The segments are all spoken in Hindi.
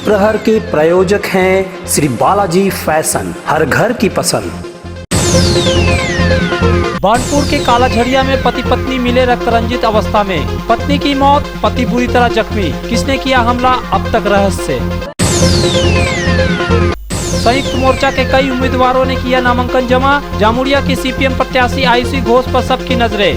प्रहर के प्रायोजक हैं श्री बालाजी फैशन, हर घर की पसंद। बानपुर के कालाझड़िया में पति पत्नी मिले रक्तरंजित अवस्था में, पत्नी की मौत, पति बुरी तरह जख्मी, किसने किया हमला अब तक रहस्य। संयुक्त मोर्चा के कई उम्मीदवारों ने किया नामांकन जमा, जामुड़िया के सीपीएम प्रत्याशी आयुषी घोष पर सबकी नजरें।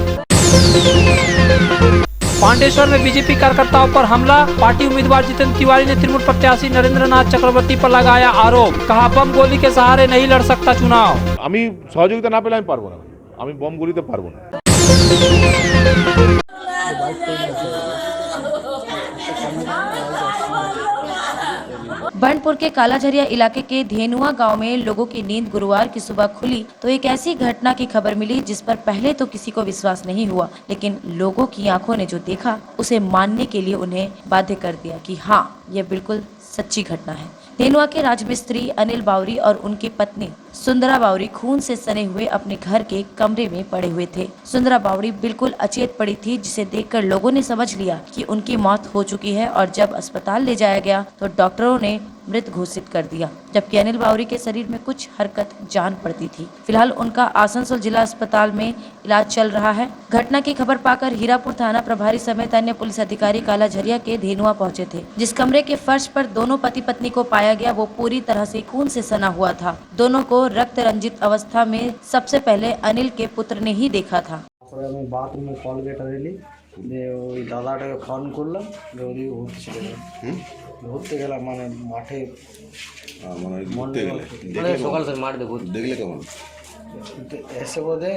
पांडेश्वर में बीजेपी कार्यकर्ताओं पर हमला, पार्टी उम्मीदवार जितेंद्र तिवारी ने तृणमूल प्रत्याशी नरेंद्र नाथ चक्रवर्ती पर लगाया आरोप, कहा बम गोली के सहारे नहीं लड़ सकता चुनाव। আমি সহযোগিতা না পেলে আমি পারবো না, আমি বম গুলিতে পারবো না। बानपुर के कालाझरिया इलाके के धेनुआ गांव में लोगों की नींद गुरुवार की सुबह खुली तो एक ऐसी घटना की खबर मिली जिस पर पहले तो किसी को विश्वास नहीं हुआ, लेकिन लोगों की आंखों ने जो देखा उसे मानने के लिए उन्हें बाध्य कर दिया कि हाँ, यह बिल्कुल सच्ची घटना है। धेनुआ के राजमिस्त्री अनिल बावरी और उनकी पत्नी सुंदरा बावरी खून से सने हुए अपने घर के कमरे में पड़े हुए थे। सुंदरा बावरी बिल्कुल अचेत पड़ी थी, जिसे देखकर लोगों ने समझ लिया कि उनकी मौत हो चुकी है और जब अस्पताल ले जाया गया तो डॉक्टरों ने मृत घोषित कर दिया, जबकि अनिल बावरी के शरीर में कुछ हरकत जान पड़ती थी। फिलहाल उनका आसनसोल जिला अस्पताल में इलाज चल रहा है। घटना की खबर पाकर हीरापुर थाना प्रभारी समेत अन्य पुलिस अधिकारी कालाझरिया के धेनुआ पहुंचे थे। जिस कमरे के फर्श पर दोनों पति पत्नी को पाया गया वो पूरी तरह से खून से सना हुआ था। दोनों को रक्त रंजित अवस्था में सबसे पहले अनिल के पुत्र ने ही देखा था। बाथरूमे कल गेटा ওই দাদাটাকে ফোন করলাম যে ওই ঘুরতে গেলাম মানে মাঠে ঘুরতে গেলে সকাল থেকে মাঠ দেখলে কেমন এসে বোধে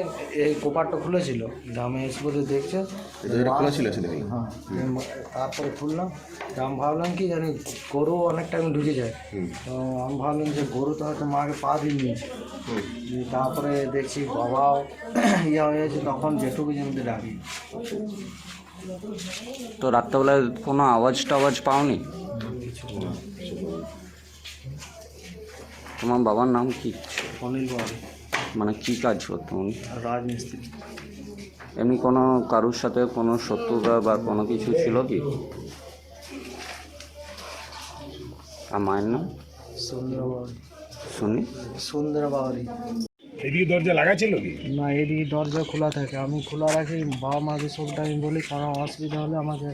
এই কোপারটা খুলেছিল দামে এসে বোধে দেখছে খোলা ছিল হ্যাঁ তারপরে খুললাম আমি ভাবলাম কি জানি গরু অনেক টাইম ঢুকে যায় তো আমি ভাবলাম যে গরু তো হয়তো মাকে পা দিয়ে নিয়েছে তারপরে দেখছি বাবাও ইয়া হয়েছে তখন যেটুকু জমিতে ডাকি। তো রাত্রেবেলায় কোনো আওয়াজ টাওয়াজ পাওনি? তোমার বাবার নাম কি? অনিল বাবু। মানে কি কাজ করতো উনি? রাজমিস্ত্রি। এমনি কোনো কারোর সাথে কোনো শত্রুতা বা কোনো কিছু ছিল কি? আর মায়ের নাম? সুন্দরা বাউরি। শুনি সুন্দরা বাউরি। এদিকে দরজা লাগা ছিল কি না, এদিকে দরজা খোলা থাকে, আমি খোলা রাখি, বাবা মাকে সবটা আমি বলি কারণ অসুবিধা হলে আমাকে।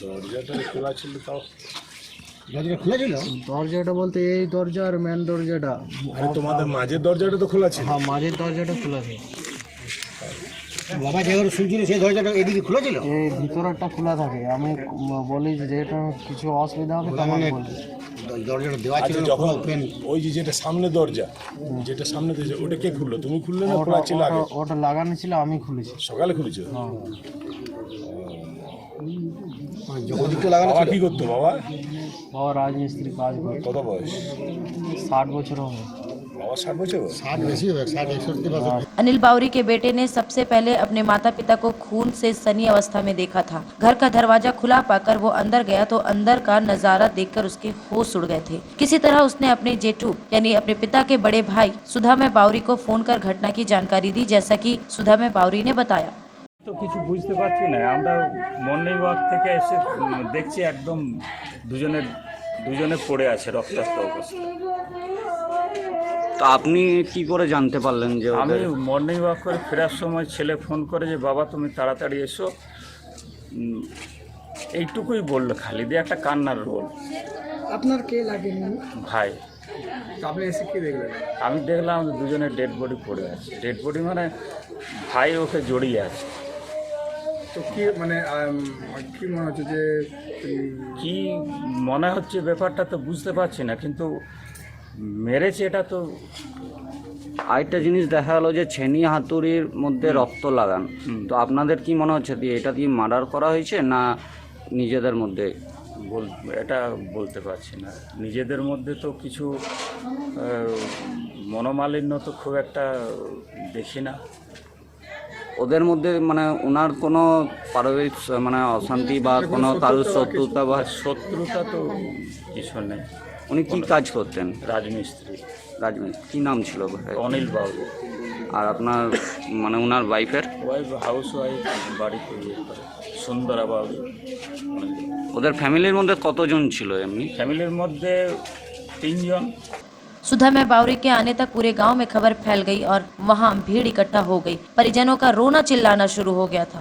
দরজাটা খোলা ছিল, তাও দরজা খোলা ছিল? দরজাটা বলতে এই দরজা আর মেন দরজাটা। আরে তোমাদের মাঝের দরজাটা তো খোলা ছিল। হ্যাঁ, মাঝের দরজাটা খোলা ছিল। বাবা যেগুলো শুনছিল সেই দরজাটা এদিকে খোলা ছিল? এই ভিতরেরটা খোলা থাকে, আমি বলি যে এটা কিছু অসুবিধা হবে তখন বলি। দরজাটা দেওয়া ছিল যখন ওই যে যেটা সামনে দরজা, যেটা সামনে দরজা, ওটা কে খুললো? তুমি খুললে না খোলা ছিল আগে? ওটা লাগানো ছিল, আমি খুলেছি। সকালে খুলেছো? ওদিকটা লাগানো বাবা ছিল? কি করতো বাবা? বাবা রাজমিস্ত্রি কাজ করে। কত বয়স? 60 বছর হবে। বাবা 60 বছর? 60 বেশি হবে, 60-61 বছর। अनिल बावरी के बेटे ने सबसे पहले अपने माता पिता को खून से सनी अवस्था में देखा था। घर का दरवाजा खुला पाकर वो अंदर गया तो अंदर का नजारा देखकर उसके होश उड़ गए थे। किसी तरह उसने अपने जेठू यानी अपने पिता के बड़े भाई सुधामय बावरी को फोन कर घटना की जानकारी दी, जैसा कि सुधामय बावरी ने बताया। তো কিছু বুঝতে পারছি না, আমরা মর্নিং ওয়াক থেকে এসে দেখছি একদম দুজনে পড়ে আছে রক্তাক্ত অবস্থা। তো আপনি কি করে জানতে পারলেন যে? আমি মর্নিং ওয়াক করে ফেরার সময় ছেলে ফোন করে যে বাবা তুমি তাড়াতাড়ি এসো, এইটুকুই বললো খালি, দিয়ে একটা কান্নার রোল। আপনার কে লাগে? ভাই। আপনি এসে কি দেখলেন? আমি দেখলাম দুজনের ডেড বডি পড়ে আছে। ডেড বডি মানে ভাই ওকে জড়িয়ে আছে। তো কি মানে কি মনে হচ্ছে যে কি মনে হচ্ছে ব্যাপারটা তো বুঝতে পারছি না, কিন্তু মেরেছে এটা তো। আরেকটা জিনিস দেখা গেলো যে ছেনি হাতুড়ির মধ্যে রক্ত লাগান, তো আপনাদের কি মনে হচ্ছে যে এটা দিয়ে মার্ডার করা হয়েছে না নিজেদের মধ্যে? এটা বলতে পারছি না। নিজেদের মধ্যে তো কিছু মনোমালিন্য তো খুব একটা দেখি না ওদের মধ্যে। মানে ওনার কোনো পারিবারিক মানে অশান্তি বা কোনো কারোর শত্রুতা বা? শত্রুতা তো কিছু নেই। উনি কি কাজ করতেন? রাজমিস্ত্রি। রাজমিস্ত্রি। কি নাম ছিল? অনিল বাবু। আর আপনার মানে ওনার ওয়াইফের? ওয়াইফ হাউস ওয়াইফ, বাড়িতে ইয়ে করে সুন্দরা বাবু। ওদের ফ্যামিলির মধ্যে কতজন ছিল এমনি? ফ্যামিলির মধ্যে 3 জন। सुधा में बावरी के आने तक पूरे गांव में खबर फैल गई और वहां भीड़ इकट्ठा हो गई। परिजनों का रोना चिल्लाना शुरू हो गया था।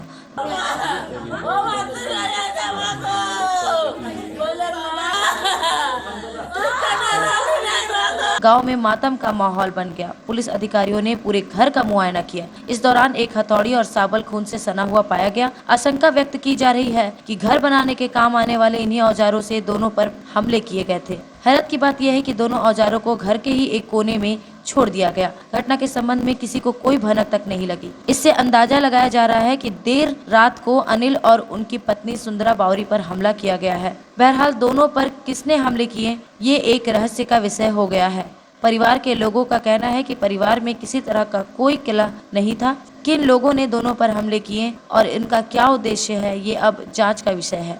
गांव में मातम का माहौल बन गया। पुलिस अधिकारियों ने पूरे घर का मुआयना किया। इस दौरान एक हथौड़ी और साबल खून से सना हुआ पाया गया। आशंका व्यक्त की जा रही है कि घर बनाने के काम आने वाले इन्हीं औजारों से दोनों पर हमले किए गए थे। हैरत की बात यह है कि दोनों औजारों को घर के ही एक कोने में छोड़ दिया गया। घटना के संबंध में किसी को कोई भनक तक नहीं लगी। इससे अंदाजा लगाया जा रहा है कि देर रात को अनिल और उनकी पत्नी सुंदरा बावरी पर हमला किया गया है। बहरहाल दोनों पर किसने हमले किए ये एक रहस्य का विषय हो गया है। परिवार के लोगों का कहना है कि परिवार में किसी तरह का कोई किला नहीं था। किन लोगों ने दोनों पर हमले किए और इनका क्या उद्देश्य है ये अब जांच का विषय है।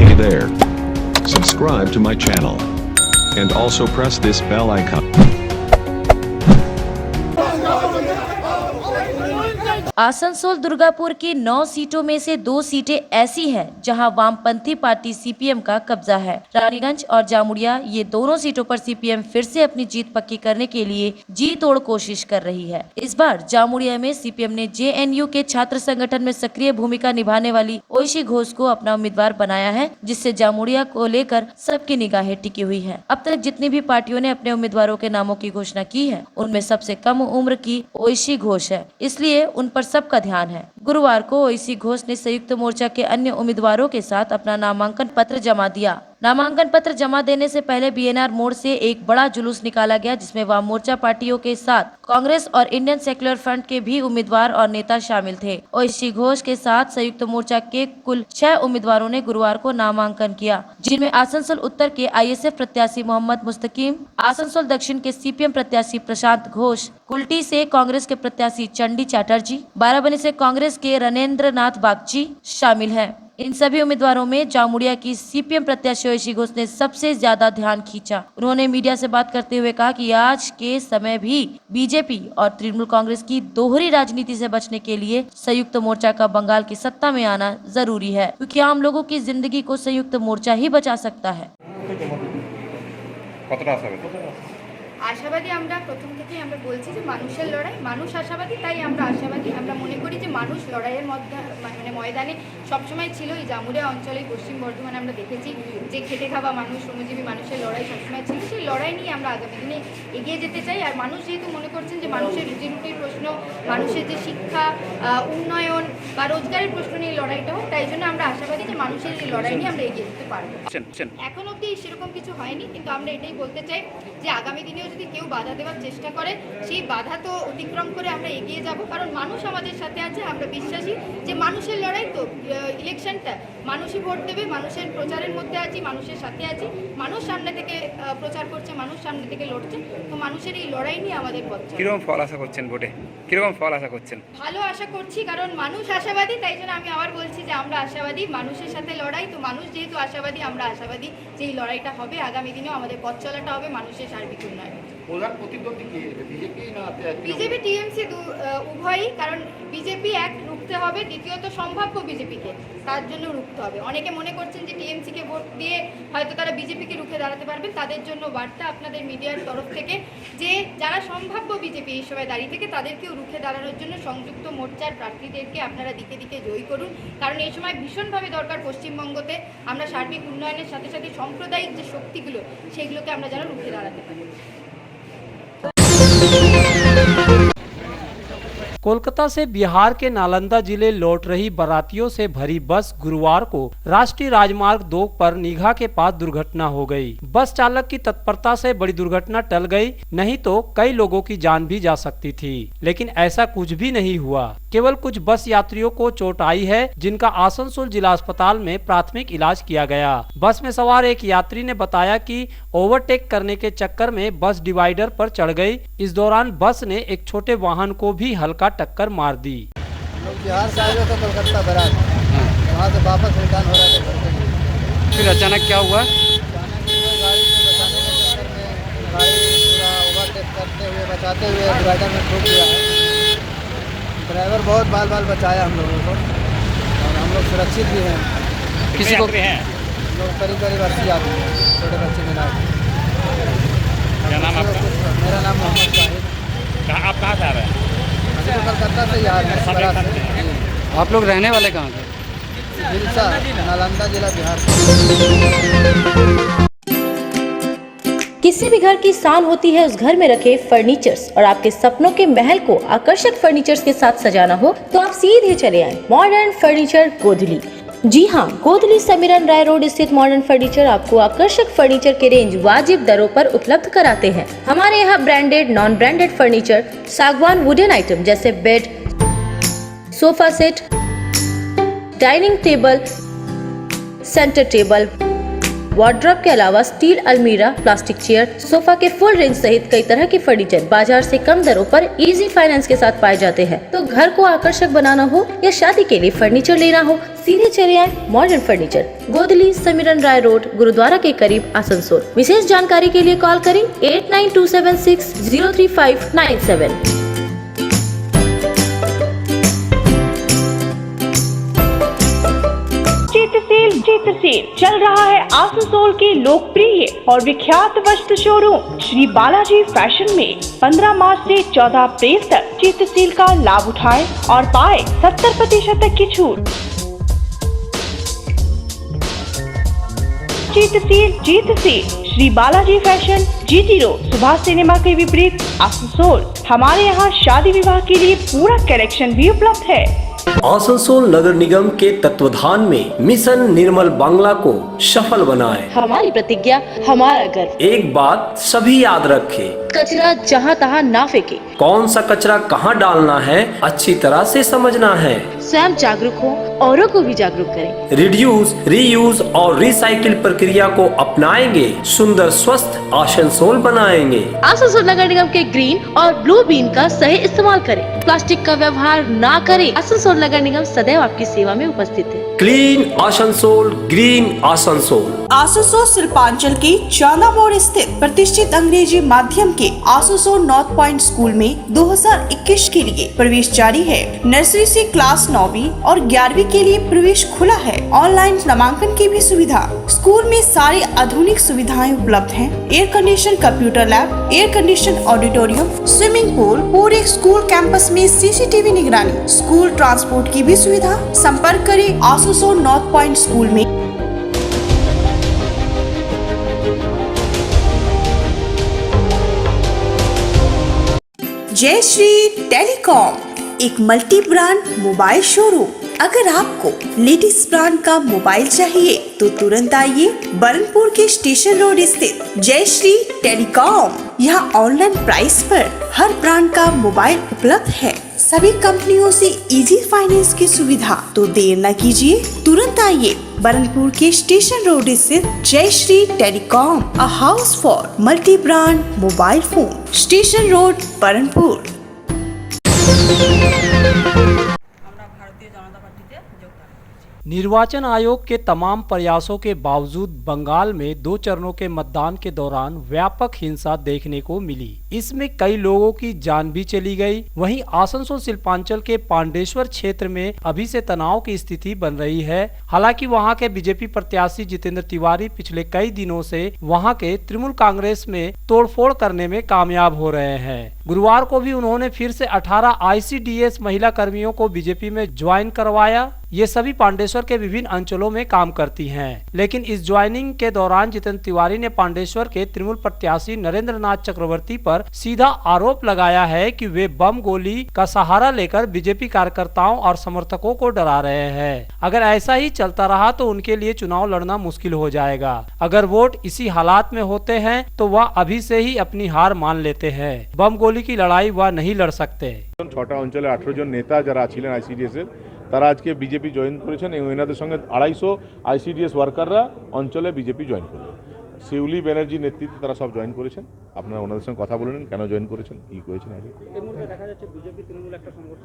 Hey there. Subscribe to my channel. And also press this bell icon. Asansol Durgapur की 9 सीटों में से 2 सीटें ऐसी हैं जहां वामपंथी पार्टी सीपीएम का कब्जा है। रानीगंज और जामुड़िया ये दोनों सीटों पर सीपीएम फिर से अपनी जीत पक्की करने के लिए जी तोड़ कोशिश कर रही है। इस बार जामुड़िया में सीपीएम ने जेएनयू के छात्र संगठन में सक्रिय भूमिका निभाने वाली ओइशी घोष को अपना उम्मीदवार बनाया है, जिससे जामुड़िया को लेकर सबकी निगाहें टिकी हुई है। अब तक जितनी भी पार्टियों ने अपने उम्मीदवारों के नामों की घोषणा की है उनमें सबसे कम उम्र की ओइशी घोष है, इसलिए उन पर सबका ध्यान है। गुरुवार को ओइसी घोष ने संयुक्त मोर्चा के अन्य उम्मीदवारों के साथ अपना नामांकन पत्र जमा दिया। नामांकन पत्र जमा देने से पहले बीएनआर मोड़ से एक बड़ा जुलूस निकाला गया, जिसमें वाम मोर्चा पार्टियों के साथ कांग्रेस और इंडियन सेक्युलर फ्रंट के भी उम्मीदवार और नेता शामिल थे। ओइसी घोष के साथ संयुक्त मोर्चा के कुल 6 उम्मीदवारों ने गुरुवार को नामांकन किया, जिनमें आसनसोल उत्तर के आईएसएफ प्रत्याशी मोहम्मद मुस्तकीम, आसनसोल दक्षिण के सीपीएम प्रत्याशी प्रशांत घोष, कुल्टी से कांग्रेस के प्रत्याशी चंडी चैटर्जी, बाराबनी से कांग्रेस के रणेंद्र नाथ बागची शामिल है। इन सभी उम्मीदवारों में जामुड़िया की सीपीएम प्रत्याशी ओइशी घोष ने सबसे ज्यादा ध्यान खींचा। उन्होंने मीडिया से बात करते हुए कहा कि आज के समय भी बीजेपी और तृणमूल कांग्रेस की दोहरी राजनीति से बचने के लिए संयुक्त मोर्चा का बंगाल की सत्ता में आना जरूरी है, क्योंकि आम लोगों की जिंदगी को संयुक्त मोर्चा ही बचा सकता है। আশাবাদী আমরা প্রথম থেকেই আমরা বলছি যে মানুষের লড়াই, মানুষ আশাবাদী, তাই আমরা আশাবাদী। আমরা মনে করি যে মানুষ লড়াইয়ের মধ্যে মানে ময়দানে সবসময় ছিল। এই জামুড়িয়া অঞ্চলে পশ্চিম বর্ধমানে আমরা দেখেছি যে খেটে খাওয়া মানুষ, শ্রমজীবী মানুষের লড়াই সবসময় ছিল। সেই লড়াই নিয়ে আমরা আগামী দিনে এগিয়ে যেতে চাই। আর মানুষ যেহেতু মনে করছেন যে মানুষের রুজিরুটির প্রশ্ন, মানুষের যে শিক্ষা, উন্নয়ন বা রোজগারের প্রশ্ন নিয়ে লড়াইটা হোক, তাই জন্য আমরা আশাবাদী যে মানুষের এই লড়াই নিয়ে আমরা এগিয়ে যেতে পারবো। এখন অবধি সেরকম কিছু হয়নি, কিন্তু আমরা এটাই বলতে চাই যে আগামী দিনেও যদি কেউ বাধা দেওয়ার চেষ্টা করে সেই বাধা তো অতিক্রম করে আমরা এগিয়ে যাব, কারণ মানুষ আমাদের সাথে আছে। আমরা বিশ্বাসী যে মানুষের লড়াই, তো ইলেকশনটা মানুষই ভোট দেবে, মানুষের প্রচারের মধ্যে আছি, মানুষের সাথে আছি, মানুষ সামনে থেকে প্রচার করছে, মানুষ সামনে থেকে লড়ছে, তো মানুষের এই লড়াই নিয়ে আমাদের পথ। কিরকম ফল আশা করছেন ভোটে? কিরকম ফল আশা করছেন? ভালো আশা করছি, কারণ মানুষ আশাবাদী, তাই জন্য আমি আবার বলছি যে আমরা আশাবাদী। মানুষের সাথে লড়াই, তো মানুষ যেহেতু আশাবাদী, আমরা আশাবাদী যে এই লড়াইটা হবে, আগামী দিনেও আমাদের পথ চলাটা হবে মানুষের সার্বিক উন্নয়ন। বিজেপি টিএমসি উভয়ই, কারণ বিজেপি এক রুখতে হবে, দ্বিতীয়ত সম্ভাব্য বিজেপিকে তার জন্য রুখতে হবে। অনেকে মনে করছেন যে টিএমসিকে ভোট দিয়ে হয়তো তারা বিজেপিকে রুখে দাঁড়াতে পারবেন, তাদের জন্য বার্তা আপনাদের মিডিয়ার তরফ থেকে যে যারা সম্ভাব্য বিজেপি এই সময় দাঁড়িয়ে থেকে তাদেরকেও রুখে দাঁড়ানোর জন্য সংযুক্ত মোর্চার প্রার্থীদেরকে আপনারা দিকে দিকে জয়ী করুন, কারণ এই সময় ভীষণভাবে দরকার পশ্চিমবঙ্গতে আমরা সার্বিক উন্নয়নের সাথে সাথে সাম্প্রদায়িক যে শক্তিগুলো সেগুলোকে আমরা যেন রুখে দাঁড়াতে পারি। कोलकाता से बिहार के नालंदा जिले लौट रही बारातियों से भरी बस गुरुवार को राष्ट्रीय राजमार्ग 2 पर नीघा के पास दुर्घटना हो गई। बस चालक की तत्परता से बड़ी दुर्घटना टल गई, नहीं तो कई लोगों की जान भी जा सकती थी, लेकिन ऐसा कुछ भी नहीं हुआ। केवल कुछ बस यात्रियों को चोट आई है, जिनका आसनसोल जिला अस्पताल में प्राथमिक इलाज किया गया। बस में सवार एक यात्री ने बताया कि ओवरटेक करने के चक्कर में बस डिवाइडर पर चढ़ गई। इस दौरान बस ने एक छोटे वाहन को भी हल्का टक्कर मार दी। बिहार से आए थे कोलकाता बारात, वहाँ से वापस रिटर्न हो रहे थे घर के लिए। फिर अचानक क्या हुआ? गाड़ी को बचाने के चक्कर में गाड़ी पूरा ओवरटेक ओवरटेक करते हुए बचाते हुए डिवाइडर में ठोक दिया है। ड्राइवर बहुत बाल बचाया हम लोगों को और हम लोग सुरक्षित भी हैं। किसी को हैं हम लोग करीब 80 आदमी हैं, छोटे बच्चे मिला के। क्या नाम आपका? मेरा नाम मोहम्मद शाहिद। आप कहाँ से आ रहे हैं? हम तो कलकत्ता से यार आप लोग रहने वाले कहाँ थे? दिलसा, नालंदा जिला, बिहार। किसी भी घर की शान होती है उस घर में रखे फर्नीचर्स, और आपके सपनों के महल को आकर्षक फर्नीचर्स के साथ सजाना हो तो आप सीधे चले आए मॉडर्न फर्नीचर गोधली। जी हाँ, गोधली समीरन राय रोड स्थित मॉडर्न फर्नीचर आपको आकर्षक फर्नीचर के रेंज वाजिब दरों पर उपलब्ध कराते हैं। हमारे यहाँ ब्रांडेड नॉन ब्रांडेड फर्नीचर, सागवान वुडन आइटम जैसे bed, sofa set, dining table, centre table, wardrobe के अलावा स्टील अलमीरा, प्लास्टिक चेयर, सोफा के फुल रेंज सहित कई तरह के फर्नीचर बाजार से कम दरों पर इजी फाइनेंस के साथ पाए जाते हैं। तो घर को आकर्षक बनाना हो या शादी के लिए फर्नीचर लेना हो, सीधे चले आए मॉडर्न फर्नीचर, गोधली समीरन राय रोड, गुरुद्वारा के करीब, आसनसोल। विशेष जानकारी के लिए कॉल करें 8927603597। चित्रसेल चल रहा है आसनसोल के लोकप्रिय और विख्यात वस्त्र शोरूम श्री बालाजी फैशन में 15 मार्च से 14 अप्रैल तक चित्रसेल का लाभ उठाएं और पाए 70% तक की छूट। चित्रसेल Shri Balaji fashion, GT road, Subhash cinema के विपरीत, आसनसोल। हमारे यहाँ शादी विवाह के लिए पूरा कलेक्शन भी उपलब्ध है। आसनसोल नगर निगम के तत्वाधान में मिशन निर्मल बांग्ला को सफल बनाएं। हमारी प्रतिज्ञा, हमारा गर्व। एक बात सभी याद रखें, कचरा जहाँ तहाँ ना फेंके। कौन सा कचरा कहाँ डालना है अच्छी तरह से समझना है। स्वयं जागरूक हो, औरों को भी जागरूक करें। रिड्यूस, रीयूज और रिसाइकिल प्रक्रिया को अपनाएंगे, सुंदर स्वस्थ आसनसोल बनाएंगे। आसनसोल नगर निगम के ग्रीन और ब्लू बीन का सही इस्तेमाल करें, प्लास्टिक का व्यवहार ना करें। आसनसोल नगर निगम सदैव आपकी सेवा में उपस्थित है। Clean Asansol, green Asansol. आसनसोल शिल्पांचल के चांदा मोड़ स्थित प्रतिष्ठित अंग्रेजी माध्यम के आसनसोल नॉर्थ पॉइंट स्कूल में 2021 के लिए प्रवेश जारी है। नर्सरी से क्लास 9वीं और 11वीं के लिए प्रवेश खुला है। ऑनलाइन नामांकन की भी सुविधा। स्कूल में सारी आधुनिक सुविधाएं उपलब्ध हैं। Air condition computer lab, air condition auditorium, swimming pool, पूरे स्कूल कैंपस में CCTV निगरानी, स्कूल ट्रांसपोर्ट की भी सुविधा। संपर्क करें आसनसोल नॉर्थ पॉइंट स्कूल में। जय श्री टेलीकॉम, एक मल्टी ब्रांड मोबाइल शोरूम। अगर आपको लेटेस्ट ब्रांड का मोबाइल चाहिए तो तुरंत आइए बरनपुर के स्टेशन रोड स्थित जय श्री टेलीकॉम। यहाँ ऑनलाइन प्राइस पर हर ब्रांड का मोबाइल उपलब्ध है। सभी कंपनियों से इजी फाइनेंस की सुविधा। तो देर न कीजिए, तुरंत आइए बरनपुर के स्टेशन रोड स्थित जय Shri telecom, a house for multi brand mobile phone, station road, Burnpur. निर्वाचन आयोग के तमाम प्रयासों के बावजूद बंगाल में 2 चरणों के मतदान के दौरान व्यापक हिंसा देखने को मिली। इसमें कई लोगों की जान भी चली गई। वहीं आसनसोल शिल्पांचल के पांडेश्वर क्षेत्र में अभी से तनाव की स्थिति बन रही है। हालांकि वहां के बीजेपी प्रत्याशी जितेंद्र तिवारी पिछले कई दिनों से वहां के तृणमूल कांग्रेस में तोड़फोड़ करने में कामयाब हो रहे हैं। गुरुवार को भी उन्होंने फिर से 18 ICDS महिला कर्मियों को बीजेपी में ज्वाइन करवाया। ये सभी पांडेश्वर के विभिन्न अंचलों में काम करती हैं। लेकिन इस ज्वाइनिंग के दौरान जितेंद्र तिवारी ने पांडेश्वर के तृणमूल प्रत्याशी नरेंद्र नाथ चक्रवर्ती पर सीधा आरोप लगाया है कि वे बम गोली का सहारा लेकर बीजेपी कार्यकर्ताओं और समर्थकों को डरा रहे हैं। अगर ऐसा ही चलता रहा तो उनके लिए चुनाव लड़ना मुश्किल हो जाएगा। अगर वोट इसी हालात में होते हैं तो वह अभी से ही अपनी हार मान लेते हैं। बम गोली की लड़ाई वह नहीं लड़ सकते। 6টা অঞ্চলে 18 জন নেতা যারা ছিলেন ICDS এর তারা আজকে বিজেপি জয়েন করেছেন এবং এনাদের সঙ্গে 250 ICDS ওয়ার্কাররা অঞ্চলে বিজেপি জয়েন করলেন। শিউলি ব্যানার্জি নেতৃত্বে তারা সব জয়েন করেছেন। আপনারা ওনাদের সঙ্গে কথা বলে নিন কেন জয়েন করেছেন, কি করেছেন আগে। এই মুহূর্তে দেখা যাচ্ছে বিজেপি তৃণমূল একটা সংঘর্ষ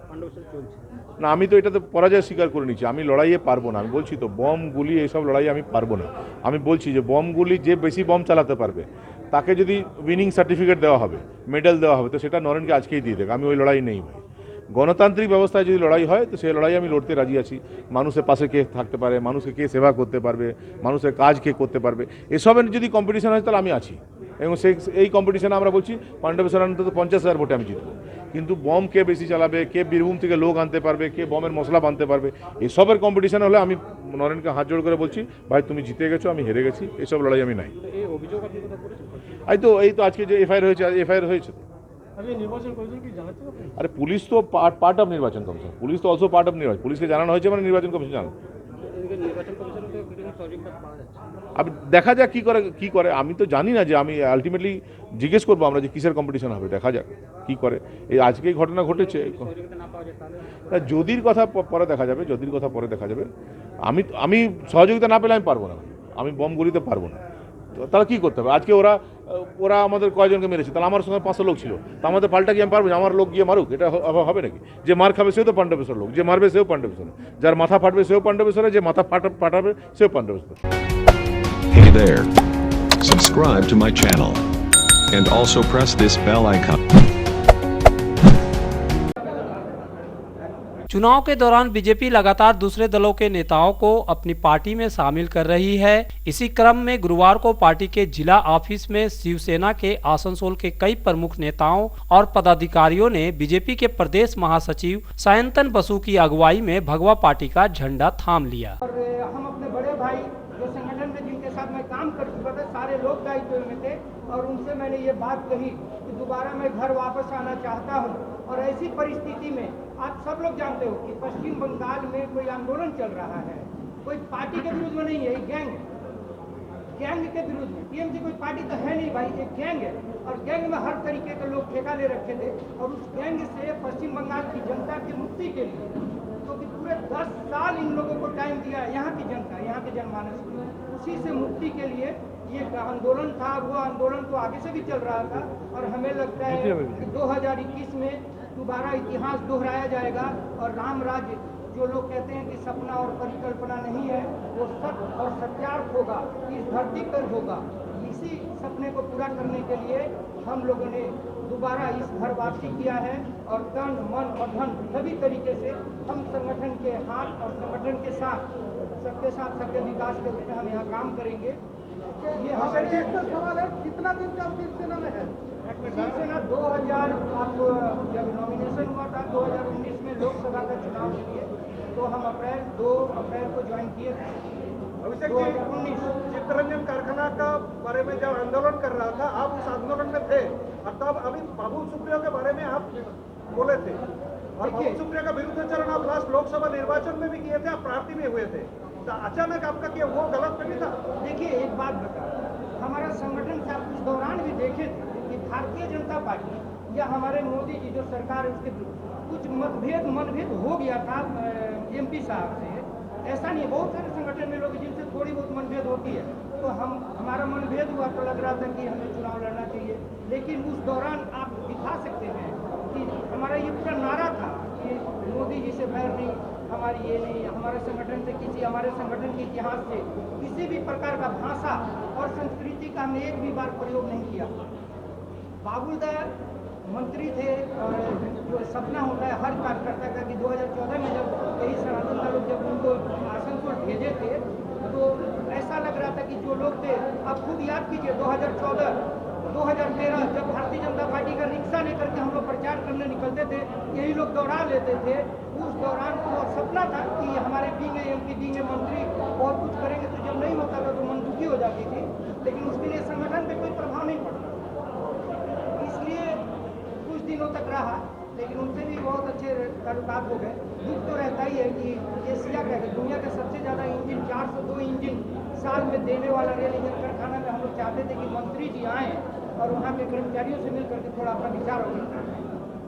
পাণ্ডবেশ্বরে চলছে। না, আমি তো এটাতে পরাজয় স্বীকার করে নিচ্ছি। আমি লড়াইয়ে পারবো না। আমি বলছি তো বম গুলি এইসব লড়াই আমি পারবো না। আমি বলছি যে বম গুলি যে বেশি বম চালাতে পারবে তাকে যদি উইনিং সার্টিফিকেট দেওয়া হবে, মেডেল দেওয়া হবে, তো সেটা নরেনকে আজকেই দিয়ে দেবে। আমি ওই লড়াই নেই ভাই। গণতান্ত্রিক ব্যবস্থায় যদি লড়াই হয় তো সেই লড়াই আমি লড়তে রাজি আছি। মানুষের পাশে কে থাকতে পারে, মানুষকে কে সেবা করতে পারবে, মানুষের কাজ কে করতে পারবে, এসবের যদি কম্পিটিশন হয় তাহলে আমি আছি। এবং এই কম্পিটিশনে আমরা বলছি পাণ্ডবেশ্বর অন্তত 50,000 ভোটে আমি জিতবো। কিন্তু বম কে বেশি চালাবে, কে বীরভূম থেকে লোক আনতে পারবে, কে বমের মশলা বানতে পারবে, এসবের কম্পিটিশন হলে আমি নরেনকে হাত জোড় করে বলছি, ভাই তুমি জিতে গেছো, আমি হেরে গেছি, এসব লড়াই আমি নাই। এই তো আজকে যে এফআইআর হয়েছে আরে পুলিশ তো পার্ট অফ নির্বাচন কমিশন, পুলিশ তো অলসো পার্ট অফ নির্বাচন, পুলিশকে জানানো হয়েছে মানে নির্বাচন কমিশন জানানো। अब দেখা যাক কি করে আমি তো জানি না যে আমি আলটিমেটলি জিজ্ঞেস করবো আমরা যে কিসের কম্পিটিশন হবে দেখা যাক কি করে এই আজকে এই ঘটনা ঘটেছে যদির কথা পরে দেখা যাবে আমি সহযোগিতা না পেলে আমি পারবো না আমি বম গলিতে পারবো না তাহলে কি করতে হবে আজকে ওরা আমাদের কয়জনকে মেরেছে তাহলে আমার সঙ্গে 500 লোক ছিল তো আমাদের পাল্টা গিয়ে আমি পারবো আমার লোক গিয়ে মারুক এটা হবে নাকি যে মার খাবে সেও তো পাণ্ডবেশ্বর লোক যে মারবে সেও পাণ্ডবেশ্বর যার মাথা ফাটবে সেও পাণ্ডবেশ্বরে যে মাথা ফাটাবে সেও Pandabeswar Hey there. Subscribe to my channel. And also press this bell icon. चुनाव के दौरान बीजेपी लगातार दूसरे दलों के नेताओं को अपनी पार्टी में शामिल कर रही है। इसी क्रम में गुरुवार को पार्टी के जिला ऑफिस में शिवसेना के आसनसोल के कई प्रमुख नेताओं और पदाधिकारियों ने बीजेपी के प्रदेश महासचिव सायंतन बसु की अगुवाई में भगवा पार्टी का झंडा थाम लिया। और हम अपने बड़े भाई जो संगठन में जिनके साथ मैं काम कर चुका था सारे लोग दायित्व में थे और उनसे मैंने ये बात कही कि दोबारा मैं घर वापस आना चाहता हूँ और ऐसी परिस्थिति में आप सब लोग जानते हो कि पश्चिम बंगाल में कोई आंदोलन चल रहा है कोई पार्टी के विरुद्ध में नहीं है गैंग के विरुद्ध में टीएमसी कोई पार्टी तो है नहीं भाई एक गैंग है और गैंग में हर तरीके के लोग ठेका ले रखे थे और उस गैंग से पश्चिम बंगाल की जनता की मुक्ति के लिए क्योंकि पूरे 10 साल इन लोगों को टाइम दिया यहाँ की जनता यहाँ के जनमानस को उसी से मुक्ति के लिए ये आंदोलन था वो आंदोलन तो आगे से भी चल रहा था और हमें लगता है कि 2021 में दोबारा इतिहास दोहराया जाएगा और राम राज्य जो लोग कहते हैं कि सपना और परिकल्पना नहीं है वो सत्य और सत्यार्थ होगा इस धरती पर होगा इसी सपने को पूरा करने के लिए हम लोगों ने दोबारा इस घर वापसी किया है और तन मन और धन सभी तरीके से हम संगठन के हाथ और संगठन के साथ सबके विकास के रूप में हम यहाँ काम करेंगे ये हमारे सवाल है कितना दिन का शिवसेना में है शिवसेना 2000 आप जब नॉमिनेशन हुआ था 2019 में लोकसभा का चुनाव के लिए तो हम 2 अप्रैल को ज्वाइन किए थे 2019 चित्तरंजन कारखाना का बारे में जब आंदोलन कर रहा था आप उस आंदोलन में थे और तब अभी बाबुल सुप्रियो के बारे में आप बोले थे और बाबुल सुप्रियो का विरुद्धाचरण आप लास्ट लोकसभा निर्वाचन में भी किए थे आप प्रार्थी में हुए थे तो अचानक आपका क्या वो गलत नहीं था देखिए एक बात बता हमारा संगठन से आप उस दौरान भी देखे थे कि भारतीय जनता पार्टी या हमारे मोदी जी जो सरकार है उसके कुछ मनभेद हो गया था एमपी साहब से ऐसा नहीं बहुत सारे संगठन में लोग जिनसे थोड़ी बहुत मनभेद होती है तो हमारा मनभेद हुआ तो लग रहा था कि हमें चुनाव लड़ना चाहिए लेकिन उस दौरान आप दिखा सकते हैं कि हमारा ये पूरा नारा था कि मोदी जी से बैर नहीं हमारी ये नहीं हमारे संगठन से हमारे संगठन के इतिहास से किसी भी प्रकार का भाषा और संस्कृति का हमने एक भी बार प्रयोग नहीं किया बाबुलदा मंत्री थे और जो सपना होता है हर कार्यकर्ता का कि 2014 में जब कई सनातन लोग जब उनको आसनसोल भेजे थे तो ऐसा लग रहा था कि जो लोग थे आप खुद याद कीजिए 2014 2013 जब भारतीय जनता पार्टी का रिक्शा लेकर के हम लोग प्रचार करने निकलते थे यही लोग दौड़ा लेते थे उस दौरान तो सपना था कि हमारे बींगे एमपी बींगे मंत्री बहुत कुछ करेंगे तो जब नहीं होता था तो मन दुखी हो जाती थी लेकिन उसके लिए संगठन पे कोई प्रभाव नहीं पड़ता इसलिए कुछ दिनों तक रहा लेकिन उनसे भी बहुत अच्छे ताल्लुकात हो गए दुख तो रहता ही है कि एशिया का दुनिया का सबसे ज़्यादा इंजन 402 इंजन साल में देने वाला रेल इंजन कारखाना में हम लोग चाहते थे कि मंत्री जी आएँ और वहाँ के कर्मचारियों से मिल करके थोड़ा अपना विचार हो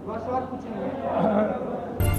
बस और कुछ नहीं है